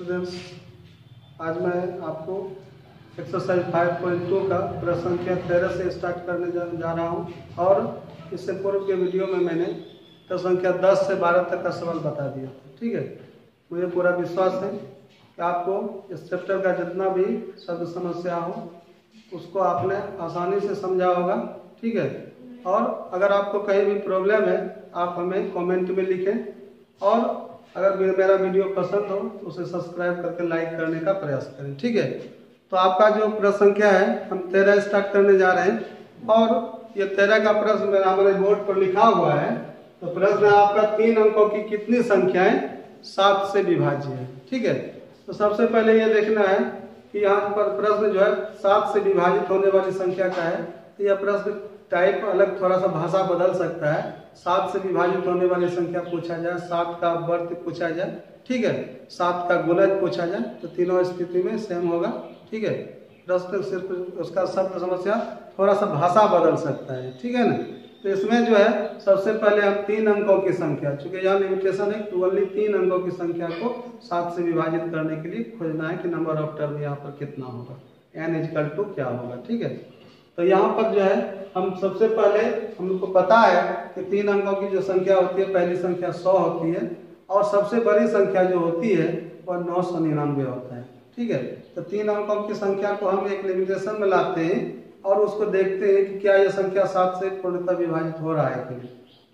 Students, आज मैं आपको एक्सरसाइज 5.2 का प्रश्न संख्या 13 से स्टार्ट करने जा रहा हूं। और इससे पूर्व के वीडियो में मैंने प्रश्न संख्या 10 से 12 तक का सवाल बता दिया। ठीक है, मुझे पूरा विश्वास है कि आपको इस चैप्टर का जितना भी शब्द समस्या हो उसको आपने आसानी से समझा होगा। ठीक है, और अगर आपको कहीं भी प्रॉब्लम है आप हमें कमेंट में लिखें, और अगर मेरा वीडियो पसंद हो तो उसे सब्सक्राइब करके लाइक करने का प्रयास करें। ठीक है, तो आपका जो प्रश्न संख्या है हम 13 स्टार्ट करने जा रहे हैं, और ये 13 का प्रश्न मेरा हमारे बोर्ड पर लिखा हुआ है। तो प्रश्न है आपका 3 अंकों की कितनी संख्याएं 7 से विभाज्य है। ठीक है, तो सबसे पहले ये देखना है कि यहाँ पर प्रश्न जो है 7 से विभाजित होने वाली संख्या का है। तो यह प्रश्न टाइप अलग, थोड़ा सा भाषा बदल सकता है। 7 से विभाजित होने वाली संख्या पूछा जाए, 7 का वर्ग पूछा जाए, ठीक है, 7 का गुणज पूछा जाए, तो तीनों स्थिति में सेम होगा। ठीक है, प्रश्न सिर्फ उसका शब्द समस्या थोड़ा सा भाषा बदल सकता है। ठीक है ना, तो इसमें जो है सबसे पहले हम 3 अंकों की संख्या, चूंकि यहाँ लिमिटेशन है तो ओनली 3 अंकों की संख्या को 7 से विभाजित करने के लिए खोजना है कि नंबर ऑफ टर्म यहाँ पर कितना होगा, n = क्या होगा। ठीक है, तो यहाँ पर जो है हम सबसे पहले, हमको पता है कि 3 अंकों की जो संख्या होती है, पहली संख्या 100 होती है, और सबसे बड़ी संख्या जो होती है वह 999 होता है। ठीक है, तो 3 अंकों की संख्या को हम एक लिमिटेशन में लाते हैं और उसको देखते हैं कि क्या यह संख्या 7 से पूर्णतः विभाजित हो रहा है कि नहीं।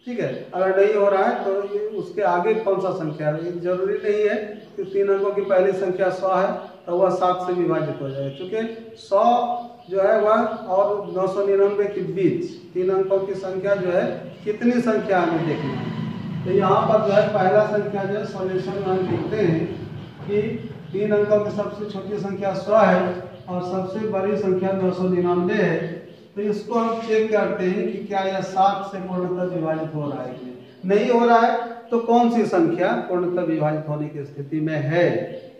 ठीक है, अगर नहीं हो रहा है तो ये उसके आगे कौन सा संख्या है, ये जरूरी नहीं है कि 3 अंकों की पहली संख्या 100 है तो वह 7 से विभाजित हो जाए, क्योंकि 100 जो है वह और 999 के बीच 3 अंकों की संख्या जो है कितनी संख्या हमें देखनी है। तो यहाँ पर जो है पहला संख्या जो है सॉल्यूशन में हम लिखते हैं कि 3 अंकों की सबसे छोटी संख्या 100 है और सबसे बड़ी संख्या 999 है। तो इसको हम चेक करते हैं कि क्या यह 7 से पूर्णतः विभाजित हो रहा है कि नहीं हो रहा है, तो कौन सी संख्या पूर्णतः विभाजित होने की स्थिति में है।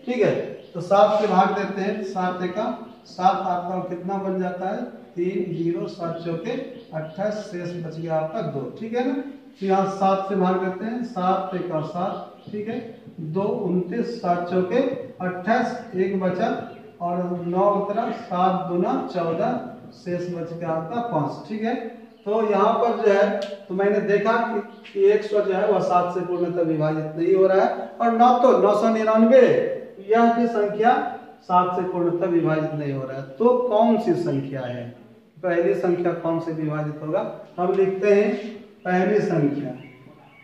ठीक है, तो 7 से भाग देते हैं, 7 एका 7 आपका कितना बन जाता है 3, 0, 7 चौके 28, शेष बच गया आपका 2। ठीक है ना, तो यहाँ 7 से भाग देते हैं, 7 एका 7, ठीक है, 2, 29, 7 चौके 28, 1 बचा और 9 उतरा, 7 दूना 14, शेष बच गया आपका 5। ठीक है, तो यहाँ पर जो है तो मैंने देखा कि 100 जो है वह 7 से पूर्णतः विभाजित नहीं हो रहा है, और न तो 999 यह भी संख्या 7 से पूर्णतः विभाजित नहीं हो रहा है। तो कौन सी संख्या है, पहली संख्या कौन से विभाजित होगा, हम लिखते हैं पहली संख्या।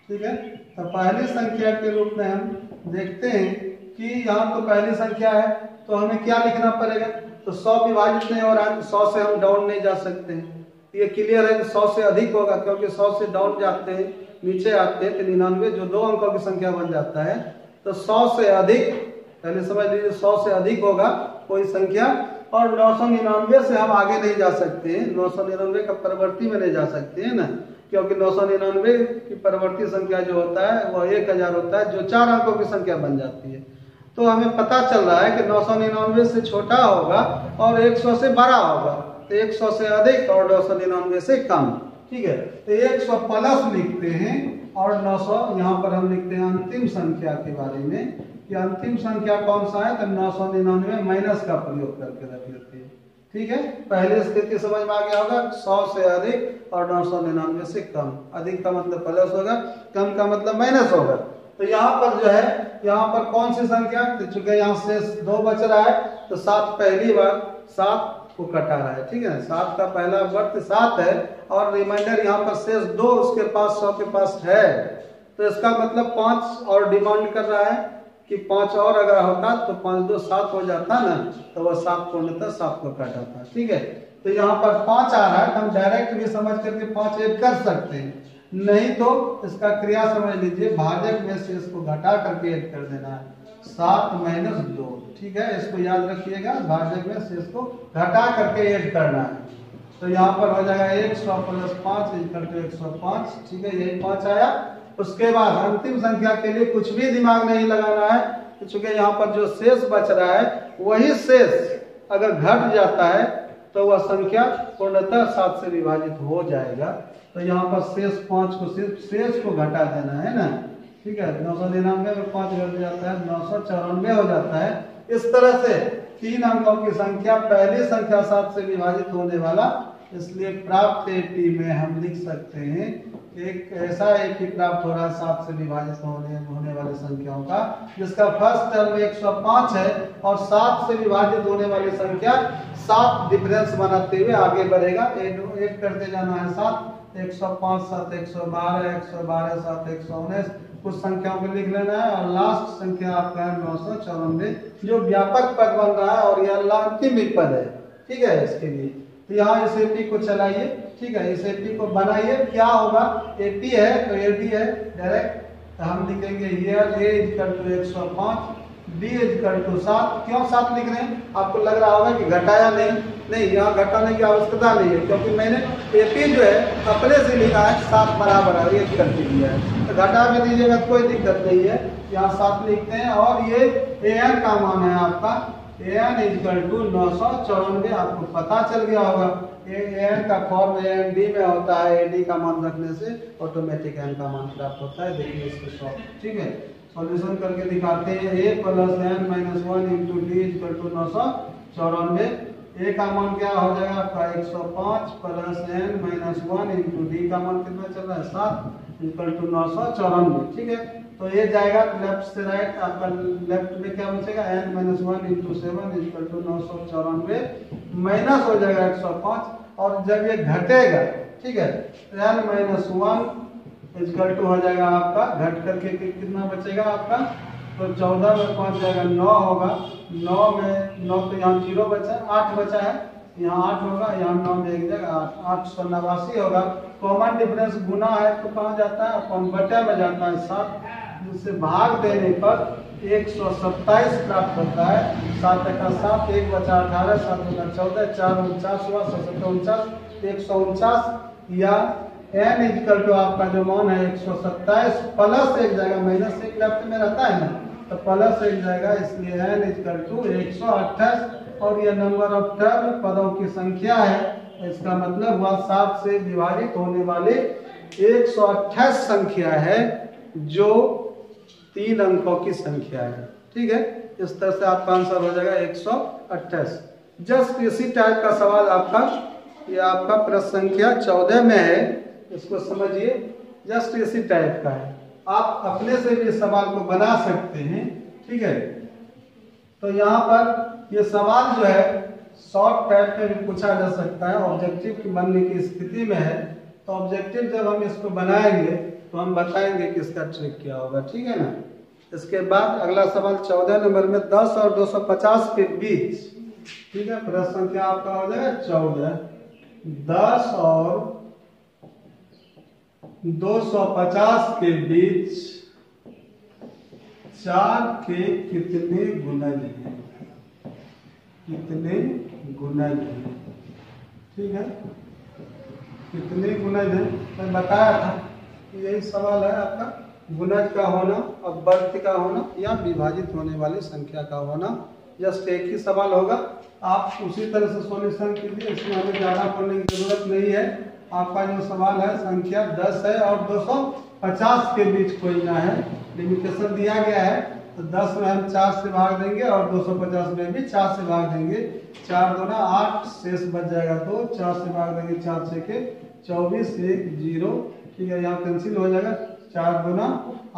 ठीक है, तो पहली संख्या के रूप में हम देखते हैं कि यहाँ तो पहली संख्या है तो हमें क्या लिखना पड़ेगा, तो 100 विभाजित नहीं हो रहा है तो 100 से हम डाउन नहीं जा सकते हैं। ये क्लियर है कि 100 से अधिक होगा, क्योंकि 100 से डाउन जाते हैं, नीचे आते हैं तो 99 जो 2 अंकों की संख्या बन जाता है। तो 100 से अधिक, पहले समझ लीजिए 100 से अधिक होगा कोई संख्या, और 999 से हम आगे नहीं जा सकते हैं, 999 का परवर्ती में नहीं जा सकते हैं ना, क्योंकि 999 की परवर्ती संख्या जो होता है वह 1000 होता है, जो 4 अंकों की संख्या बन जाती है। तो हमें पता चल रहा है कि 999 से छोटा होगा और 100 से बड़ा होगा, तो 100 से अधिक और 999 से कम। ठीक है, तो 100 प्लस लिखते हैं और 900 यहाँ पर हम लिखते हैं अंतिम संख्या के बारे में कि अंतिम संख्या कौन सा है, तो 999 माइनस का प्रयोग करके रख लेते हैं। ठीक है, पहले स्थिति समझ में आ गया होगा, 100 से अधिक और 999 से कम। अधिक का मतलब प्लस होगा, कम का मतलब माइनस होगा। तो यहाँ पर जो है, यहाँ पर कौन सी संख्या, तो चूंकि यहाँ से 2 बच रहा है तो 7 पहली बार 7 को कटा रहा है। ठीक है, 7 का पहला वर्ग 7 है और रिमाइंडर यहाँ पर शेष 2 उसके पास 100 के पास है, तो इसका मतलब 5 और डिमांड कर रहा है कि 5 और अगर होता तो 5 2 7 हो जाता ना, तो वह 7 पूर्णतः 7 को काटाता। ठीक है, तो यहाँ पर 5 आ रहा है, हम डायरेक्ट भी समझ करके 5 ऐड कर सकते हैं, नहीं तो इसका क्रिया समझ लीजिए, भाजक में से इसको घटा करके ऐड कर देना है, 7 - 2। ठीक है, इसको याद रखिएगा, भाजक में से इसको घटा करके ऐड करना है। तो यहाँ पर हो जाएगा 100 + 5 = 105। ठीक है, यही 5 आया। उसके बाद अंतिम संख्या के लिए कुछ भी दिमाग नहीं लगाना है, तो चूंकि यहाँ पर जो शेष बच रहा है वही शेष अगर घट जाता है तो वह संख्या पूर्णतः 7 से विभाजित हो जाएगा। तो यहाँ पर शेष 5 को सिर्फ शेष को घटा देना है ना, ठीक है, 999 में 5 घट जाता है 994 हो जाता है। इस तरह से 3 अंकों की संख्या पहली संख्या 7 से विभाजित होने वाला, इसलिए प्राप्त एपी में हम लिख सकते हैं एक ऐसा एपी प्राप्त हो रहा है 7 से विभाजित होने वाली संख्याओं का, जिसका फर्स्ट टर्म 105 है और 7 से विभाजित होने वाली संख्या 7 डिफरेंस बनाते हुए आगे बढ़ेगा। ऐड करते जाना है 7, 105 7 112, 112 7 119, कुछ संख्याओं को लिख लेना है और लास्ट संख्या आपका है 994, जो व्यापक पद बन रहा है और यह अंतिम पद है। ठीक है, इसके लिए तो यहाँ इस एपी को चलाइए। ठीक है, इस एपी को बनाइए। क्या होगा, एपी है तो एडी है डायरेक्ट, तो हम लिखेंगे हियर a = 105, b = 7। क्यों 7 लिख रहे हैं? आपको लग रहा होगा कि घटाया नहीं, यहाँ घटाने की आवश्यकता नहीं है, क्योंकि मैंने एपी जो है अपने से लिखा है 7 बराबर है, ये कर दिया है, तो घटा भी दीजिएगा तो कोई दिक्कत नहीं है। यहाँ 7 लिखते हैं और ये an का मान है आपका, an = 994। आपको पता चल गया होगा an का फॉर्म AND में होता है, AD का मान रखने से ऑटोमेटिक n का मान प्राप्त होता है। देखिए इसको सॉल्व, ठीक है, सॉल्यूशन करके दिखाते हैं। a + n - 1 × d = 994। a का मान क्या हो जाएगा आपका 105 + n - 1 × d का मान कितना चल रहा है 7 = 994। ठीक है, तो ये जाएगा लेफ्ट से राइट, आपका लेफ्ट में क्या बचेगा n - 1 × 7 = 994, माइनस हो जाएगा 105, और जब ये घटेगा, ठीक है, n - 1 = हो जाएगा आपका, घट करके कितना बचेगा आपका, तो 14 में 5 जाएगा 9 होगा, 9 में 9 तो यहाँ 0 बचा, 8 बचा है, यहाँ 8 होगा, यहाँ 9 में 1 जाएगा 889 होगा। कॉमन डिफरेंस गुना है तो कहाँ जाता है, अपन बटे में जाता है 7, जिससे भाग देने पर 127 प्राप्त होता है। 7 × 7 1 बचा 18, 7 × 14 4 49 हुआ, 7 149 या n = आपका जो मान है 127 प्लस 1 जाएगा, माइनस 1 लेफ्ट में रहता है ना, तो प्लस 1 जाएगा, इसलिए n = 128। और यह नंबर ऑफ टर्म पदों की संख्या है, इसका मतलब हुआ 7 से विभाजित होने वाले 128 संख्या है, जो 3 अंकों की संख्या है। ठीक है, इस तरह से आपका आंसर हो जाएगा 128। जस्ट इसी टाइप का सवाल आपका, ये आपका प्रश्न संख्या 14 में है, इसको समझिए, जस्ट इसी टाइप का है। आप अपने से भी सवाल को बना सकते हैं। ठीक है, तो यहाँ पर ये सवाल जो है शॉर्ट टाइप में भी पूछा जा सकता है, ऑब्जेक्टिव की बनने की स्थिति में है, तो ऑब्जेक्टिव जब हम इसको बनाएंगे तो हम बताएंगे कि इसका ट्रिक क्या होगा। ठीक है ना। इसके बाद अगला सवाल 14 नंबर में 10 और 250 के बीच, ठीक है, प्रश्न संख्या आपका हो जाएगा 14। 10 और 250 के बीच 4 के कितने गुणज हैं, कितने गुणज हैं। ठीक है, कितने गुणज हैं, मैं बताया था कि यही सवाल है आपका, गुणज का होना, अपवर्त का होना या विभाजित होने वाली संख्या का होना। जस्ट एक ही सवाल होगा, आप उसी तरह से सॉल्यूशन कीजिए, इसमें हमें ज़्यादा पढ़ने की जरूरत नहीं है। आपका जो सवाल है संख्या 10 है और 250 के बीच कोई ना है, लिमिटेशन दिया गया है, तो 10 में हम 4 से भाग देंगे और 250 में भी 4 से भाग देंगे। 4 दूना 8, शेष बच जाएगा 2, 4 से भाग देंगे 4 6 के 24, 1 0। ठीक है, यहाँ कैंसिल हो जाएगा, 4 दूना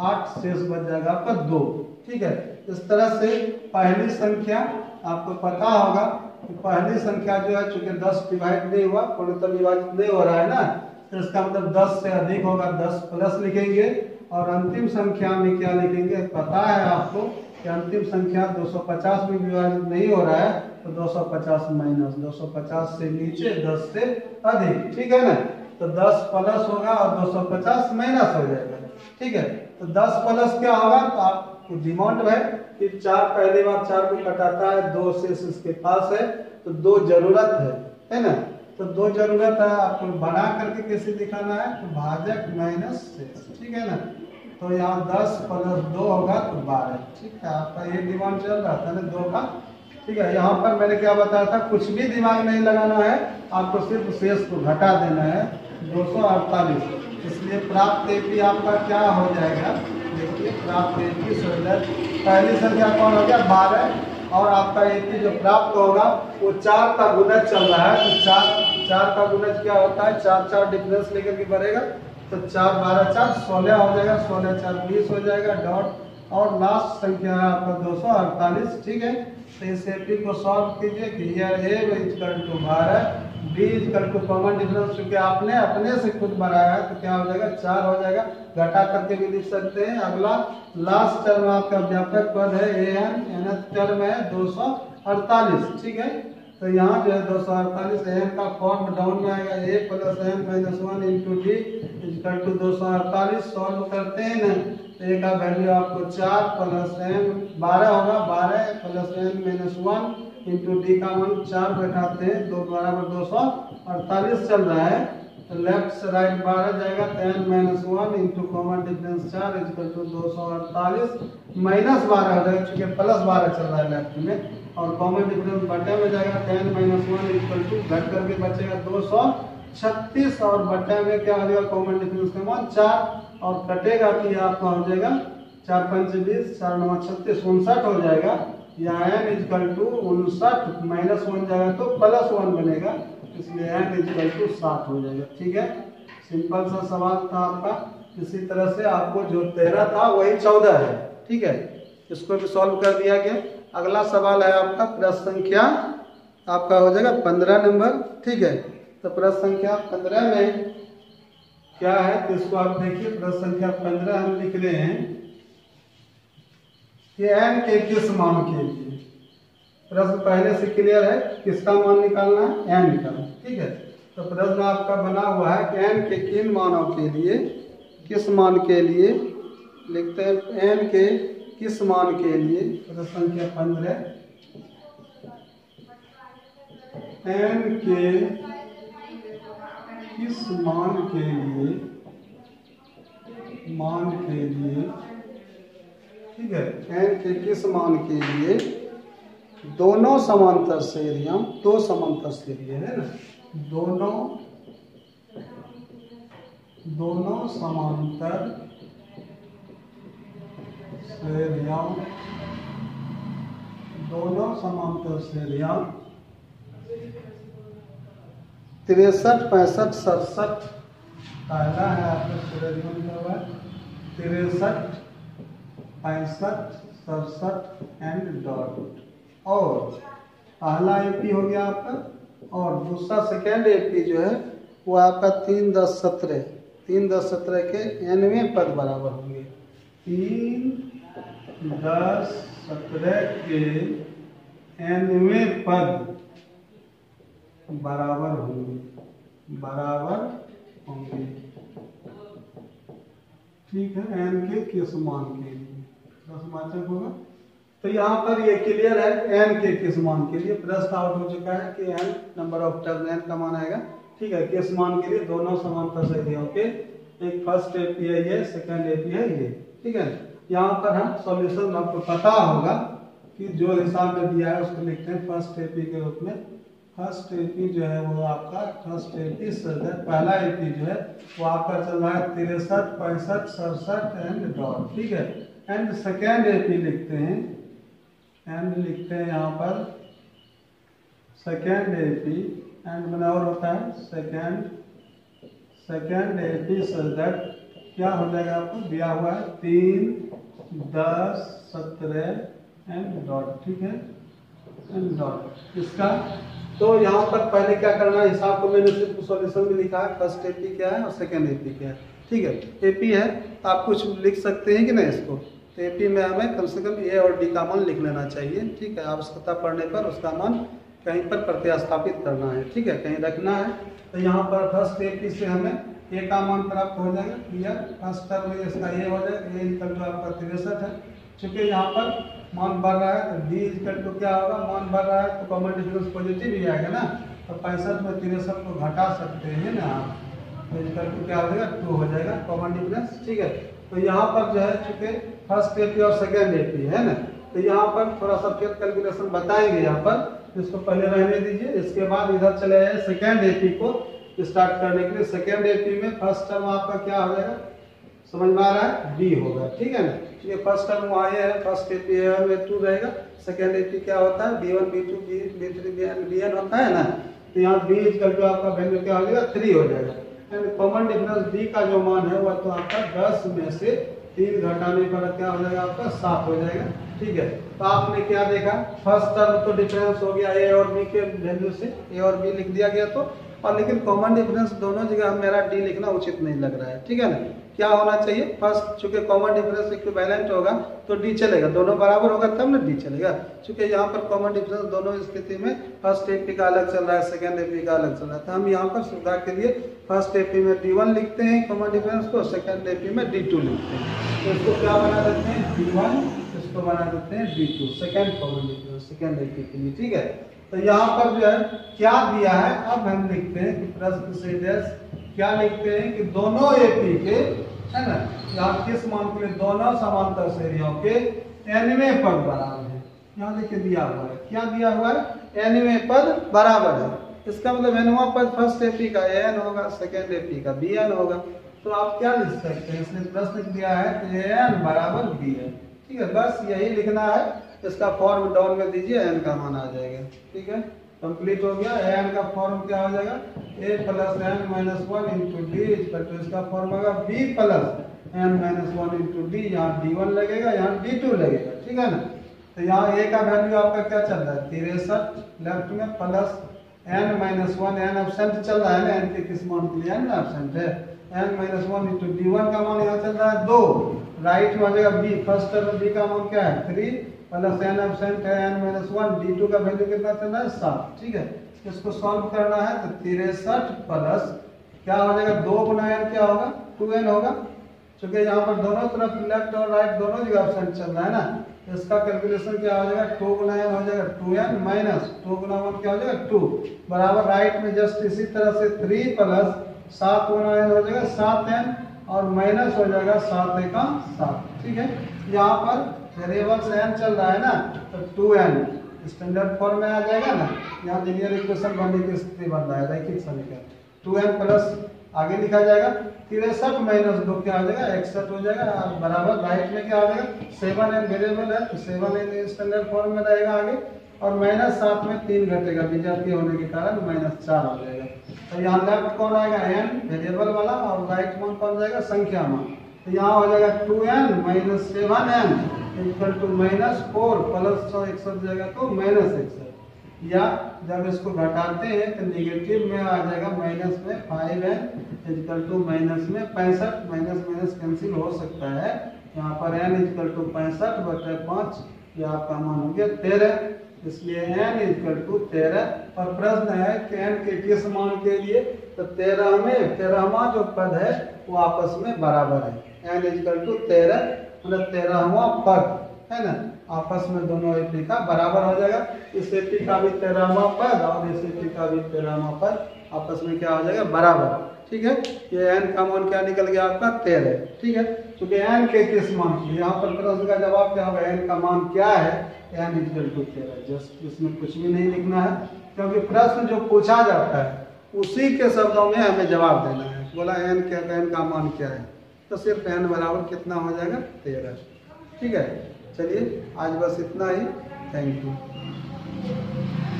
8, शेष बच जाएगा आपका 2। ठीक है, इस तरह से पहली संख्या आपको पता होगा कि पहली संख्या जो है, चूंकि 10 डिवाइड नहीं हुआ, पूर्णतः विभाजित नहीं हो रहा है ना, तो इसका मतलब 10 से अधिक होगा, 10 प्लस लिखेंगे, और अंतिम संख्या में क्या लिखेंगे, पता है आपको कि अंतिम संख्या 250 में विभाजित नहीं हो रहा है, तो 250 माइनस, 250 से नीचे 10 से अधिक। ठीक है ना, तो 10 प्लस होगा और 250 माइनस हो जाएगा। ठीक है, तो 10 प्लस क्या होगा, तो आपको डिमांड है कि 4 पहली बार 4 को कटाता है, 2 शेष इसके पास है, तो 2 जरूरत है ना, तो 2 जरूरत है, आपको बना करके कैसे दिखाना है, तो भाजक माइनस शेष। ठीक है ना, तो यहाँ 10 प्लस 2 होगा तो 12। ठीक है, आपका ये डिमांड चल रहा था ना 2 का। ठीक है, यहाँ पर मैंने क्या बताया था, कुछ भी दिमाग नहीं लगाना है, आपको सिर्फ शेष को घटा देना है, 248। इसलिए प्राप्त एपी आपका क्या हो जाएगा, देखिए प्राप्त एपी पहली संख्या कौन हो गया 12 और आपका एपी जो प्राप्त होगा वो 4 का गुणज चल रहा है। तो 4 का गुणज क्या होता है, 4 डिफरेंस लेकर के बढ़ेगा तो 4 12 4 16 हो जाएगा, 16 4 20 हो जाएगा डॉट, और लास्ट संख्या है आपका 248। ठीक है, तो इस एपी को सॉल्व कीजिए कि here A equal to 12 B equal to common difference क्योंकि आपने अपने से खुद बनाया है तो क्या हो जाएगा 4 हो जाएगा, घटा करके भी लिख सकते हैं। अगला लास्ट टर्म आपका व्यापक पद है एन, nth टर्म है 248। ठीक है, तो यहाँ जो है 248 एन का फॉर्म डाउन में आएगा A plus N minus 1 into D equal to 248। Solve करते हैं ना तो ए का वैल्यू आपको 4 प्लस एन 12 होगा, 12 plus N minus 1 into D का मान 4 बैठाते हैं, 2 बराबर 248 चल रहा है। तो लेफ्ट से राइट 12 जाएगा, 10 minus 1 into common difference 4 equal to 248 minus 12 हो जाएगा क्योंकि प्लस 12 चल रहा है लेफ्ट में, और कॉमन डिफरेंस बटे में जाएगा 10 माइनस 1 इक्वल टू घट करके बचेगा 236 और बटे में क्या हो जाएगा कॉमन डिफरेंस का मान 4 और कटेगा कि आपका हो जाएगा 4 5 20 4 9 36 59 हो जाएगा। या n इक्वल टू 59 माइनस 1 जाएगा तो प्लस 1 बनेगा, इसलिए n इक्वल टू 60 हो जाएगा। ठीक है, सिंपल सा सवाल था आपका। इसी तरह से आपको जो 13 था वही 14 है। ठीक है, इसको भी सॉल्व कर दिया गया। अगला सवाल है आपका प्रश्न संख्या आपका हो जाएगा 15 नंबर। ठीक है, तो प्रश्न संख्या 15 में क्या है तो इसको आप देखिए। प्रश्न संख्या 15 हम लिख रहे हैं कि n के किस मान के लिए, प्रश्न पहले से क्लियर है, किसका मान निकालना है n का। ठीक है, तो प्रश्न आपका बना हुआ है कि n के किन मानों के लिए, किस मान के लिए लिखते हैं n के किस मान के लिए। प्रश्न संख्या 15 n के किस मान के लिए, मान के लिए। ठीक है, n के किस मान के लिए दोनों समांतर श्रेणियां, दो समांतर श्रेणी है ना, दोनों समांतर श्रेणियां, दोनों समांतर श्रेणियां 63 65 67 पहला है आपका श्रेणियों लिखा हुआ है 63 65 67 एंड डॉट, और पहला एपी हो गया आपका, और दूसरा सेकेंड एपी जो है वो आपका 3 10 17 3 10 17 के nवें पद बराबर होंगे। 3 10 17 के nवें पद बराबर होंगे, बराबर होंगे। ठीक है, n के किस मान के लिए प्रश्नवाचक होगा। तो यहाँ पर ये क्लियर है n के किस मान के लिए, प्रश्न आउट हो चुका है कि n number of term n का मान आएगा। ठीक है, किस मान के लिए दोनों समांतर श्रेणियों के, एक फर्स्ट एपी है ये, सेकंड एपी है ये। ठीक है, यहाँ पर हम सॉल्यूशन आपको पता होगा कि जो हिसाब में दिया है उसको लिखते हैं फर्स्ट एपी के रूप में। फर्स्ट एपी जो है वो आपका फर्स्ट एपी पहला एपी जो है वो आपका चल रहा है 63 65 67 एंड डॉट। ठीक है, एंड सेकेंड एपी लिखते हैं, एंड लिखते हैं यहाँ पर सेकेंड एपी, एंड बना और होता है सेकेंड एपी सर क्या हो जाएगा आपको दिया हुआ है 3 10 17 एंड डॉट। ठीक है, एंड डॉट इसका। तो यहाँ पर पहले क्या करना है, हिसाब को मैंने सिर्फ सॉल्यूशन में लिखा है, फर्स्ट एपी क्या है और सेकेंड एपी क्या है। ठीक है, एपी है तो आप कुछ लिख सकते हैं कि नहीं इसको, तो एपी में हमें कम से कम ए और डी का मान लिख लेना चाहिए। ठीक है, आवश्यकता पड़ने पर उसका मान कहीं पर प्रतिस्थापित करना है। ठीक है, कहीं रखना है। तो यहाँ पर फर्स्ट एपी से हमें ए का मान प्राप्त हो जाएगा, क्लियर। फर्स्ट टर्म में इसका ए हो जाएगा, ए इक्वल टू आपका 63 है। चूँकि यहाँ पर मान बढ़ रहा है तो डी इक्वल टू क्या होगा, मान बढ़ रहा है तो कॉमन डिफरेंस पॉजिटिव ही आएगा ना, तो 65 में 63 को घटा सकते हैं ना आप, तो इक्वल टू क्या हो जाएगा 2 हो जाएगा कॉमन डिफरेंस। ठीक है, तो यहाँ पर जो है चूँकि फर्स्ट एपी और सेकेंड एपी है ना, तो यहाँ पर थोड़ा सा फिर कैलकुलेशन बताएंगे यहाँ पर, इसको पहले रहने दीजिए। इसके बाद इधर चले जाए सेकेंड एपी को स्टार्ट करने के लिए। सेकेंड एपी में फर्स्ट टर्म आपका क्या हो जाएगा समझ में आ रहा है, डी होगा। ठीक है ना, ये फर्स्ट टर्म वहाँ है, फर्स्ट एपी A1 में 2 रहेगा, सेकेंड एपी क्या होता है B1 B2 B3 Bn होता है ना, तो यहाँ B इक्वल टू आपका वैल्यू क्या हो जाएगा 3 हो जाएगा। एंड कॉमन डिफरेंस D का जो मान है वह तो आपका 10 में से 3 घटाने पर क्या हो जाएगा आपका 7 हो जाएगा। ठीक है, तो आपने क्या देखा, फर्स्ट टर्म तो डिफरेंस हो गया A और B के वैल्यू से, A और B लिख दिया गया तो, और लेकिन कॉमन डिफरेंस दोनों जगह मेरा डी लिखना उचित नहीं लग रहा है। ठीक है ना, क्या होना चाहिए, फर्स्ट चूंकि कॉमन डिफरेंस इक्विवेलेंट होगा तो डी चलेगा, दोनों बराबर होगा तब ना डी चलेगा। चूंकि यहाँ पर कॉमन डिफरेंस दोनों स्थिति में फर्स्ट एपी का अलग चल रहा है, सेकंड एपी का अलग चल रहा है, तो हम यहाँ पर सुविधा के लिए फर्स्ट एपी में D1 लिखते हैं कॉमन डिफरेंस को, सेकंड एपी में D2 लिखते हैं। तो इसको क्या बना देते हैं D1, इसको बना देते हैं D2, second common difference second AP के लिए। ठीक है, तो यहाँ पर जो है क्या दिया है, अब हम लिखते हैं कि प्रश्न से क्या लिखते हैं कि दोनों एपी के, है ना, यहाँ किस मान के लिए दोनों समांतर श्रेणियों के nवें पद बराबर है। यहाँ देखिए दिया हुआ है, क्या दिया हुआ है, nवें पद बराबर है। इसका मतलब nवां पद फर्स्ट एपी का an होगा, सेकेंड एपी का bn होगा। तो आप क्या लिख सकते हैं, इसने प्रश्न दिया है कि an बराबर bn। ठीक है, बस यही लिखना है, इसका फॉर्म डाउन में दीजिए, n का मान आ जाएगा। ठीक है, कंप्लीट हो गया। n का फॉर्म क्या हो जाएगा, a plus n minus 1 into D, इसका फॉर्म होगा b plus n minus 1 into D. यहाँ D1 लगेगा, यहाँ D2 लगेगा। ठीक है ना, तो यहाँ a का वैल्यू आपका क्या चल रहा है 63 लेफ्ट में, plus n minus 1, n absent चल रहा है ना, n के किस मान के लिए n एब्सेंट है, n माइनस 1 इंटू D1 का मान यहाँ चल रहा है 2, राइट में आ जाएगा b, फर्स्ट टर्म b का मान क्या है 3 प्लस n एब्सेंट है n माइनस 1, D2 का वैल्यू कितना चल रहा है 7। ठीक है, इसको सॉल्व करना है तो 63 प्लस क्या हो जाएगा 2 गुना n क्या होगा 2n होगा, क्योंकि यहाँ पर दोनों तरफ लेफ्ट और राइट दोनों जगह एब्सेंट चल रहा है ना, इसका कैलकुलेशन क्या हो जाएगा 2 गुना n हो जाएगा 2n माइनस 2 गुना 1 क्या हो जाएगा 2 बराबर राइट में जस्ट इसी तरह से 3 प्लस 7 गुना n हो जाएगा 7n और माइनस हो जाएगा 7 का 7। ठीक है, यहाँ पर वेरिएबल n चल रहा है ना, तो 2n स्टैंडर्ड फॉर्म में आ जाएगा ना, यहाँ लीनियर इक्वेशन बनने की स्थिति बन रहा है, रैखिक समीकरण 2n प्लस आगे लिखा जाएगा 63 माइनस 2 क्या हो जाएगा 61 हो जाएगा, बराबर राइट में क्या हो जाएगा 7n वेरिएबल है तो 7n स्टैंडर्ड फॉर्म में रहेगा आगे, और माइनस 7 में 3 घटेगा विजातीय होने के कारण माइनस 4 हो जाएगा। तो यहाँ लेफ्ट कौन आएगा n वेरिएबल वाला, और राइट मान कौन जाएगा संख्या मान, तो यहाँ हो जाएगा 2n minus 7n equal to minus 4 plus 61 जाएगा तो माइनस 61, या जब इसको घटाते हैं तो निगेटिव में आ जाएगा माइनस में 5n इक्वल टू माइनस में 65, माइनस माइनस कैंसिल हो सकता है, यहाँ पर n इक्वल टू 65/5, ये आपका मान हो गया 13, इसलिए n इक्वल टू 13। और प्रश्न है कि n के किस मान के लिए, तो 13वां जो पद है वो आपस में बराबर है, n इक्वल टू 13 मतलब 13वां पद है ना, आपस में दोनों एपी का बराबर हो जाएगा, इस एपी का भी 13वां पद और इस एपी का भी 13वां पद आपस में क्या हो जाएगा बराबर। ठीक है, ये n का मान क्या निकल गया आपका 13। ठीक है, क्योंकि n के किस मान के, यहाँ पर प्रश्न का जवाब क्या होगा, n का मान क्या है, n इक्वल टू 13, जस्ट इसमें कुछ भी नहीं लिखना है, क्योंकि प्रश्न जो पूछा जाता है उसी के शब्दों में हमें जवाब देना है। बोला n का मान क्या है, तो सिर्फ n बराबर कितना हो जाएगा 13। ठीक है, चलिए आज बस इतना ही, थैंक यू।